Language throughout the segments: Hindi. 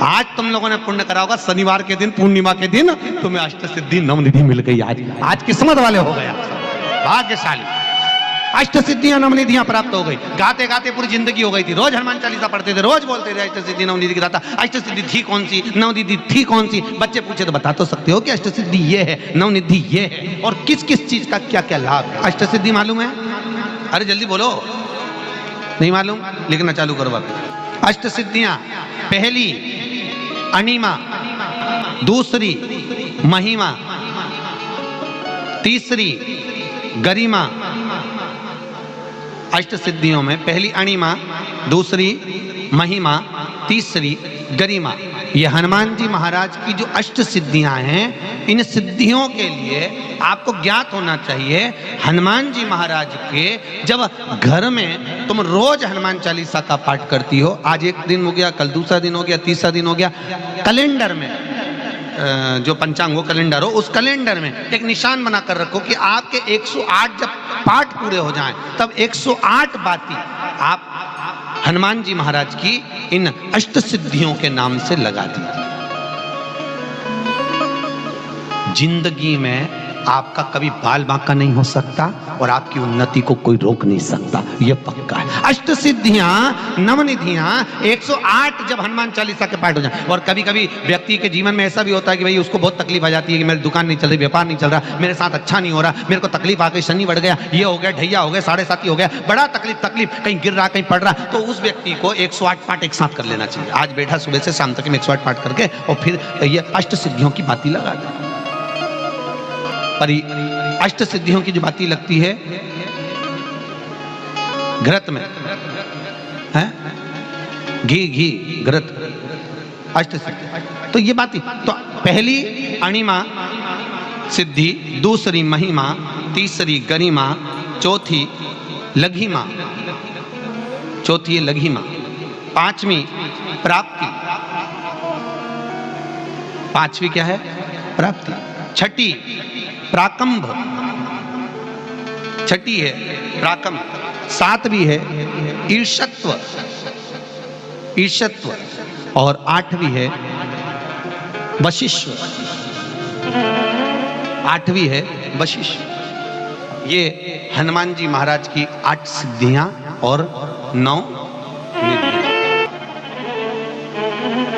आज तुम लोगों ने पुण्य करा होगा, शनिवार के दिन पूर्णिमा के दिन तुम्हें अष्ट सिद्धि नवनिधि मिल गई। आज किस्मत वाले हो गए, भाग्यशाली। अष्ट सिद्धियां नवनिधियां प्राप्त हो गई। गाते गाते पूरी जिंदगी हो गई थी, रोज हनुमान चालीसा पढ़ते थे, रोज बोलते थे अष्ट सिद्धि नवनिधि की दाता। अष्ट सिद्धि थी कौन सी, नवनिधि थी कौन सी? बच्चे पूछे तो बता तो सकते हो कि अष्ट सिद्धि ये है, नवनिधि ये है, और किस किस चीज का क्या क्या लाभ है। अष्ट सिद्धि मालूम है? अरे जल्दी बोलो, नहीं मालूम? लिखना चालू करो बात। अष्ट सिद्धियां, पहली अणिमा, दूसरी महिमा, तीसरी गरिमा। अष्ट सिद्धियों में पहली अणिमा, दूसरी महिमा, तीसरी गरिमा। ये हनुमान जी महाराज की जो अष्ट सिद्धियां हैं, इन सिद्धियों के लिए आपको ज्ञात होना चाहिए, हनुमान जी महाराज के जब घर में तुम रोज हनुमान चालीसा का पाठ करती हो, आज एक दिन हो गया, कल दूसरा दिन हो गया, तीसरा दिन हो गया, कैलेंडर में जो पंचांग हो कैलेंडर हो, उस कैलेंडर में एक निशान बना कर रखो कि आपके 108 जब पाठ पूरे हो जाएं, तब 108 बाती आप हनुमान जी महाराज की इन अष्ट सिद्धियों के नाम से लगा दीजिए। जिंदगी में आपका कभी बाल बांका नहीं हो सकता और आपकी उन्नति को कोई रोक नहीं सकता, यह पक्का है। अष्ट सिद्धियां नवनिधियां 108 जब हनुमान चालीसा के पाठ हो जाए। और कभी कभी व्यक्ति के जीवन में ऐसा भी होता है कि भाई उसको बहुत तकलीफ आ जाती है कि मेरी दुकान नहीं चल रही, व्यापार नहीं चल रहा, मेरे साथ अच्छा नहीं हो रहा, मेरे को तकलीफ आ गई, शनि बढ़ गया, ये हो गया, ढैया हो गया, 7.5 हो गया, बड़ा तकलीफ कहीं गिर रहा, कहीं पड़ रहा, तो उस व्यक्ति को 108 पाठ एक साथ कर लेना चाहिए। आज बैठा सुबह से शाम तक 108 पाठ करके और फिर ये अष्ट सिद्धियों की बाती लगा दे। पर अष्ट सिद्धियों की जो बाती लगती है घृत में है, घी घृत, अष्ट सिद्धि, तो ये बाती। तो पहली अणिमा सिद्धि, दूसरी महिमा, तीसरी गरिमा, चौथी लघिमा, चौथी लघिमा, पांचवी प्राप्ति, पांचवी क्या है? प्राप्ति। छठी प्राकंभ, छठी है प्राकंभ। सातवीं है ईर्षत्व, ईर्षत्व, और आठवीं है वशिष्व, आठवीं है वशिष्व। ये हनुमान जी महाराज की 8 सिद्धियां और 9 निधियां।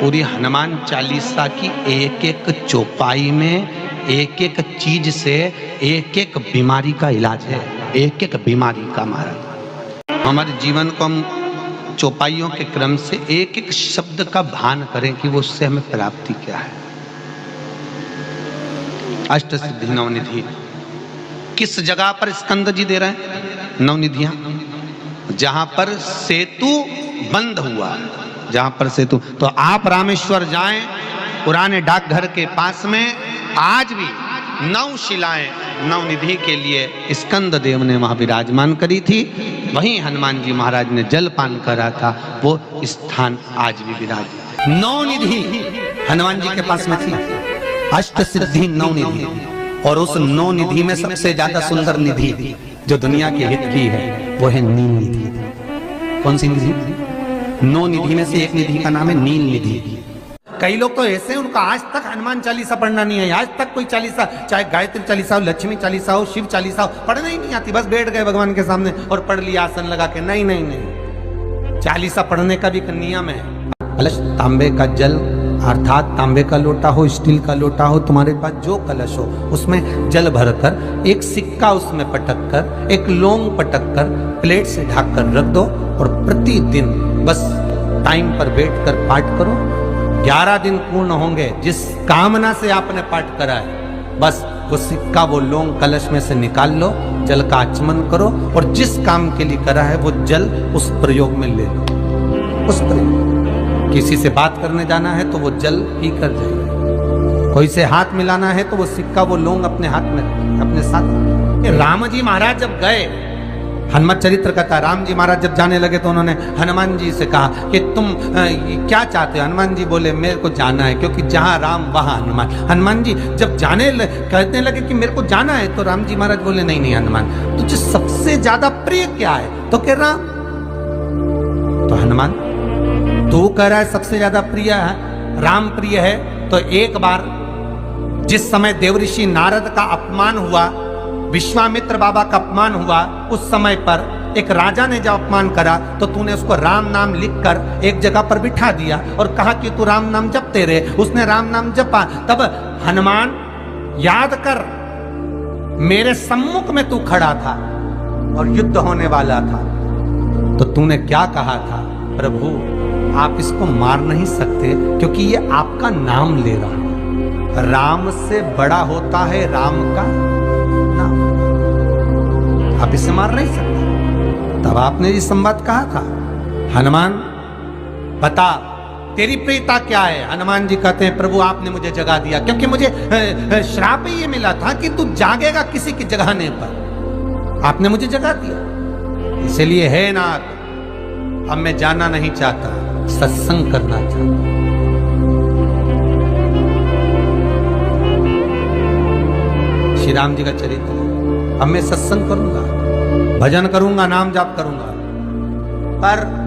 पूरी हनुमान चालीसा की एक एक चौपाई में एक एक चीज से एक एक बीमारी का इलाज है, एक एक बीमारी का। महाराज हमारे जीवन को हम चौपाइयों के क्रम से एक एक शब्द का भान करें कि वो उससे हमें प्राप्ति क्या है। अष्ट सिद्धि नवनिधि किस जगह पर स्कंद जी दे रहे हैं? नवनिधियां जहां पर सेतु बंद हुआ, जहां पर सेतु। तो आप रामेश्वर जाएं, पुराने डाकघर के पास में आज भी 9 शिलाएं नवनिधि के लिए स्कंद देव ने वहां विराजमान करी थी। वहीं हनुमान जी महाराज ने जलपान करा था, वो स्थान आज भी विराज। नवनिधि हनुमान जी के पास में थी, अष्ट सिद्धि नवनिधि, और उस नवनिधि में सबसे ज्यादा सुंदर निधि जो दुनिया के हित की है वो है नील निधि। कौन सी निधि? 9 निधि में से एक निधि का नाम है नील निधि। कई लोग तो ऐसे हैं, उनका आज तक हनुमान चालीसा पढ़ना नहीं है, आज तक कोई चालीसा, चाहे गायत्री चालीसा हो, लक्ष्मी चालीसा हो, शिव चालीसा हो, पढ़ना ही नहीं आती। बस बैठ गए भगवान के सामने और पढ़ लिया आसन लगा के। नहीं नहीं नहीं, चालीसा पढ़ने का भी एक नियम है। कलश तांबे का जल, अर्थात तांबे का लोटा हो, स्टील का लोटा हो, तुम्हारे पास जो कलश हो, उसमें जल भरकर एक सिक्का उसमें पटक कर, एक लौंग पटक कर प्लेट से ढक कर रख दो और प्रतिदिन बस टाइम पर बैठ कर पाठ करो। 11 दिन पूर्ण होंगे, जिस कामना से आपने पाठ करा है, बस वो सिक्का, वो लौंग कलश में से निकाल लो, जल का आचमन करो और जिस काम के लिए करा है वो जल उस प्रयोग में ले लो। उस प्रयोग, किसी से बात करने जाना है तो वो जल पी कर जाइए, कोई से हाथ मिलाना है तो वो सिक्का, वो लौंग अपने हाथ में अपने साथ। राम जी महाराज जब गए, हनुमत चरित्र कहता, राम जी महाराज जब जाने लगे तो उन्होंने हनुमान जी से कहा कि तुम क्या चाहते हो? हनुमान जी बोले मेरे को जाना है, क्योंकि जहां राम वहां हनुमान। हनुमान जी जब कहने लगे कि मेरे को जाना है, तो राम जी महाराज बोले नहीं नहीं हनुमान, तुझे सबसे ज्यादा प्रिय क्या है? तो कह राम। तो हनुमान तू कह रहा है सबसे ज्यादा प्रिय है, राम प्रिय है। तो एक बार जिस समय देवऋषि नारद का अपमान हुआ, विश्वामित्र बाबा का अपमान हुआ, उस समय पर एक राजा ने जब अपमान करा तो तूने उसको राम नाम लिखकर एक जगह पर बिठा दिया और कहा कि तू राम नाम जपते रहे। उसने राम नाम जपा। तब हनुमान, याद कर, मेरे सम्मुख में तू खड़ा था और युद्ध होने वाला था, तो तूने क्या कहा था? प्रभु, आप इसको मार नहीं सकते क्योंकि ये आपका नाम ले रहा है। राम से बड़ा होता है राम का नाम, आप इसे मार नहीं सकते। तब आपने ये संवाद कहा था, हनुमान बता तेरी प्रियता क्या है? हनुमान जी कहते हैं, प्रभु आपने मुझे जगा दिया क्योंकि मुझे श्राप ये मिला था कि तू जागेगा किसी की जगाने पर, आपने मुझे जगा दिया। इसलिए है नाथ, अब मैं जाना नहीं चाहता, सत्संग करना चाहता। श्री राम जी का चरित्र, अब मैं सत्संग करूंगा, भजन करूंगा, नाम जाप करूंगा। पर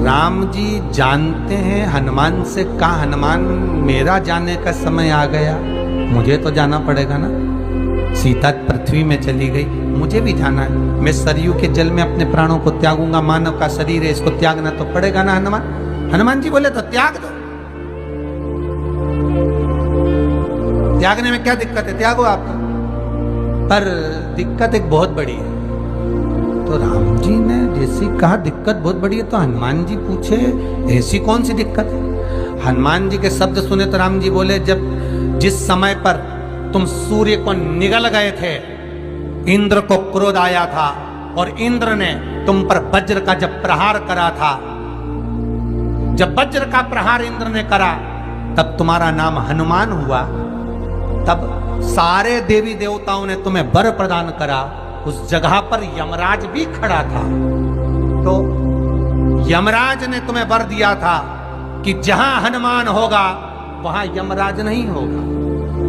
राम जी जानते हैं हनुमान से कहा, हनुमान मेरा जाने का समय आ गया, मुझे तो जाना पड़ेगा ना। सीता पृथ्वी में चली गई, मुझे भी जाना है। मैं सरयू के जल में अपने प्राणों को त्यागूंगा, मानव का शरीर है, इसको त्यागना तो पड़ेगा ना हनुमान। हनुमान जी बोले तो त्याग दो, त्यागने में क्या दिक्कत है, त्यागो आप। पर दिक्कत एक बहुत बड़ी है। तो राम जी ने जैसी कहा दिक्कत बहुत बड़ी है, तो हनुमान जी पूछे ऐसी कौन सी दिक्कत है? हनुमान जी के शब्द सुने तो राम जी बोले, जब जिस समय पर तुम सूर्य को निगल गए थे, इंद्र को क्रोध आया था और इंद्र ने तुम पर वज्र का जब प्रहार करा था, जब वज्र का प्रहार इंद्र ने करा, तब तुम्हारा नाम हनुमान हुआ। तब सारे देवी देवताओं ने तुम्हें वर प्रदान करा। उस जगह पर यमराज भी खड़ा था, तो यमराज ने तुम्हें वर दिया था कि जहां हनुमान होगा वहां यमराज नहीं होगा।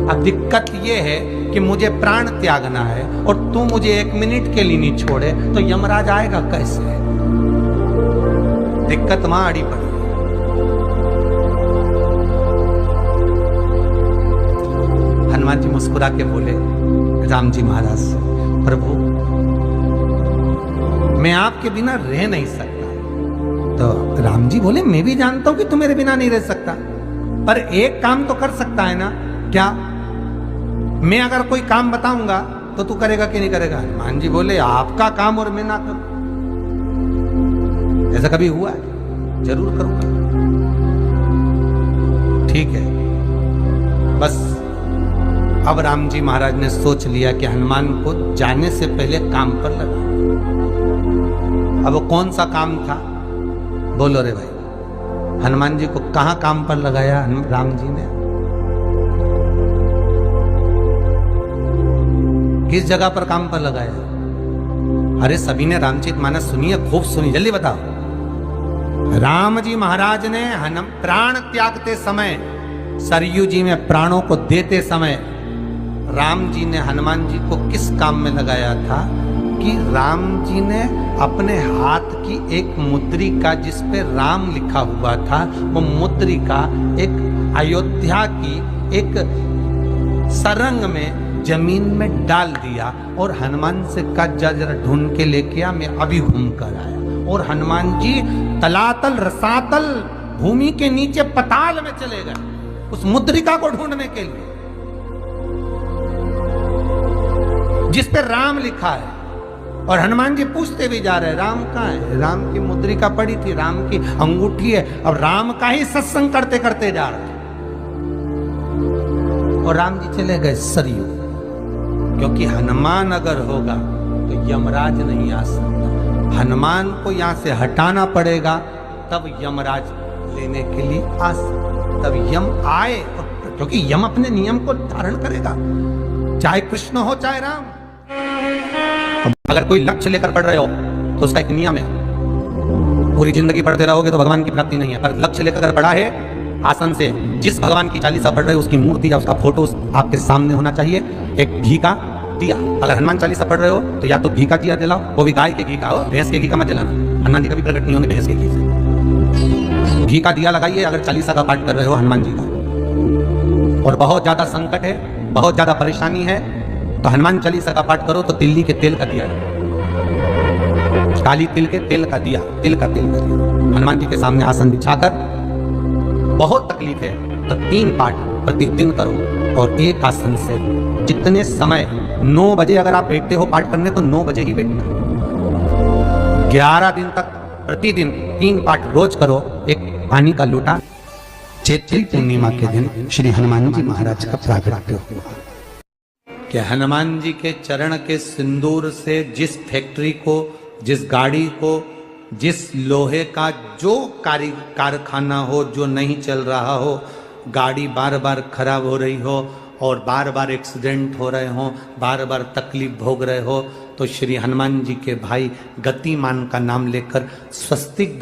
अब दिक्कत यह है कि मुझे प्राण त्यागना है और तू मुझे 1 मिनट के लिए नहीं छोड़े, तो यमराज आएगा कैसे? दिक्कत वहां अड़ी पड़ी। हनुमान जी मुस्कुरा के बोले राम जी महाराज से, प्रभु मैं आपके बिना रह नहीं सकता। तो राम जी बोले, मैं भी जानता हूं कि तू मेरे बिना नहीं रह सकता, पर एक काम तो कर सकता है ना। क्या? मैं अगर कोई काम बताऊंगा तो तू करेगा कि नहीं करेगा? हनुमान जी बोले, आपका काम और मैं ना करूं, ऐसा कभी हुआ है? जरूर करूंगा। ठीक है। बस अब राम जी महाराज ने सोच लिया कि हनुमान को जाने से पहले काम पर लगा। अब वो कौन सा काम था? बोलो रे भाई। हनुमान जी को कहां काम पर लगाया राम जी ने? किस जगह पर काम पर लगाया? अरे सभी ने रामचरितमानस सुनी है, खूब सुनी, जल्दी बताओ। राम जी महाराज ने प्राण त्यागते समय, सरयू जी में प्राणों को देते समय, राम जी ने हनुमान जी को किस काम में लगाया था? कि राम जी ने अपने हाथ की एक मुद्रिका जिस पे राम लिखा हुआ था, वो मुद्रिका एक अयोध्या की एक सरंग में जमीन में डाल दिया और हनुमान से कहा, जा जरा ढूंढ के लेके आ, मैं अभी घूम कर आया। और हनुमान जी तलातल रसातल भूमि के नीचे पताल में चले गए उस मुद्रिका को ढूंढने के लिए जिस पे राम लिखा है। और हनुमान जी पूछते भी जा रहे, राम कहाँ है? राम की मुद्रिका पड़ी थी, राम की अंगूठी है, और राम का ही सत्संग करते करते जा रहे। और राम जी चले गए सरयू, क्योंकि हनुमान अगर होगा तो यमराज नहीं आ सकता। हनुमान को यहां से हटाना पड़ेगा, तब यमराज लेने के लिए आ सकता। तब यम आए, क्योंकि यम अपने नियम को धारण करेगा, चाहे कृष्ण हो चाहे राम। अगर कोई लक्ष्य लेकर पढ़ रहे हो तो उसका एक नियम है, पूरी जिंदगी पढ़ते रहोगे तो भगवान की प्राप्ति नहीं है। पर लक्ष्य लेकर अगर पढ़ा है, आसन से जिस भगवान की चालीसा पढ़ रहे हो उसकी मूर्ति या उसका फोटो आपके सामने होना चाहिए। एक घी का दिया, अगर हनुमान चालीसा पढ़ रहे हो तो या तो घी का दिया जलाओ, वो भी गाय के घी का हो, भैंस के घी का मत जलाना। हनुमान जी कभी प्रकट नहीं होंगे भैंस के घी से। घी का दिया लगाइए अगर चालीसा का पाठ कर रहे हो हनुमान जी का। और बहुत ज्यादा संकट है, बहुत ज्यादा परेशानी है, तो हनुमान चालीसा का पाठ करो तो तिल्ली के तेल का दिया, काली तिल के तेल का दिया, तिल का तेल का दिया हनुमान जी के सामने आसन बिछाकर, बहुत तकलीफ है तो 3 पाठ प्रतिदिन करो। और एक आसन से जितने समय 9 बजे अगर आप बैठते हो पाठ करने तो 9 बजे ही बैठना, 11 दिन तक प्रतिदिन 3 पाठ रोज करो। एक पानी का लोटा। चैत्री पूर्णिमा के दिन श्री हनुमान जी महाराज का प्रागट्य हुआ कि हनुमान जी के चरण के सिंदूर से जिस फैक्ट्री को, जिस गाड़ी को, जिस लोहे का जो कारखाना हो जो नहीं चल रहा हो, गाड़ी बार बार खराब हो रही हो और बार बार एक्सीडेंट हो रहे हो, बार बार तकलीफ भोग रहे हो, तो श्री हनुमान जी के भाई गतिमान का नाम लेकर स्वस्तिक